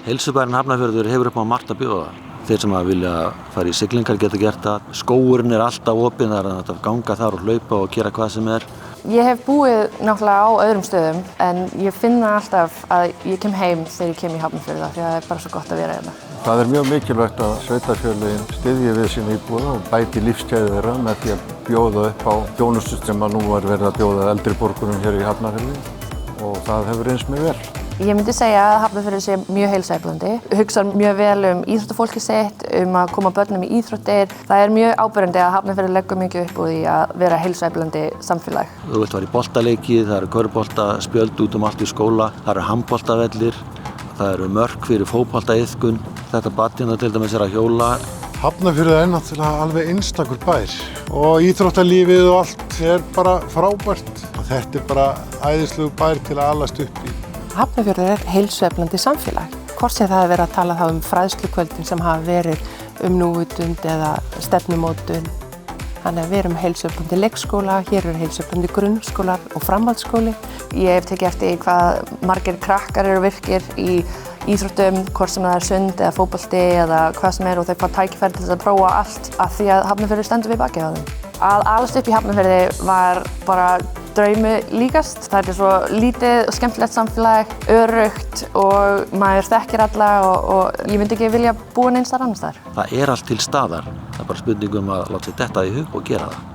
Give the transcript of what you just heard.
Heilsubærinn Hafnarfjörður hefur upp á margt að bjóða. Þeir sem vilja fara í siglingar geta gert það. Skógurinn alltaf opinn, það hægt að ganga þar og hlaupa og gera hvað sem er. Ég hef búið náttúrulega á öðrum stöðum en ég finna alltaf að ég kem heim þegar ég kem í Hafnarfjörð því að það er bara svo gott að vera hérna. Það er mjög mikilvægt að sveitarfélögin styðji við sína íbúa og bæti lífsgæði þeirra með því að bjóða upp á þjónustu sem nú var verið að bjóða eldri borgurum hér í Hafnarfirði og það hefur reynst mjög vel. Ég myndi segja að Hafnarfjörður sé mjög heilsueflandi, hugsar mjög vel íþróttafólkið sitt, að koma börnum í íþróttir. Það er mjög áberandi að Hafnarfjörður leggur mikið upp úr því að vera heilsueflandi samfélag. Þú vilt fara í boltaleiki, það eru körfuboltaspjöld út allt í skóla, það eru handboltavellir, það eru mörk fyrir fótboltaiðkun. Þetta badina til dæmis að hjóla. Hafnarfjörður er náttúrulega alveg einstakur bær og íþróttalífið og allt er bara frábært. Þetta er bara æðislegur bær til að alast upp í. Hafnarfjörður er heilsueflandi samfélag. Hvort sem það verið að tala þá fræðslukvöldin sem hafa verið núvitund eða stefnumótun. Þannig að við erum heilsueflandi leikskóla, hér eru heilsueflandi grunnskólar og framhaldsskóli. Ég hef tekið eftir hvað margir krakkar eru virkir í íþróttum, hvort sem það er sund eða fótbolti eða hvað sem er og þau fá tækifæri til að prófa allt af því að Hafnarfjörður stendur við bakið á þeim. Að alast upp í Hafnarfirði var bara draumi líkast. Það er svo lítið og skemmtilegt samfélag, öruggt og maður þekkir alla og ég myndi ekki vilja búa neins þar annars þar. Það er allt til staðar. Það er bara spurning að láta sér detta í hug og gera það.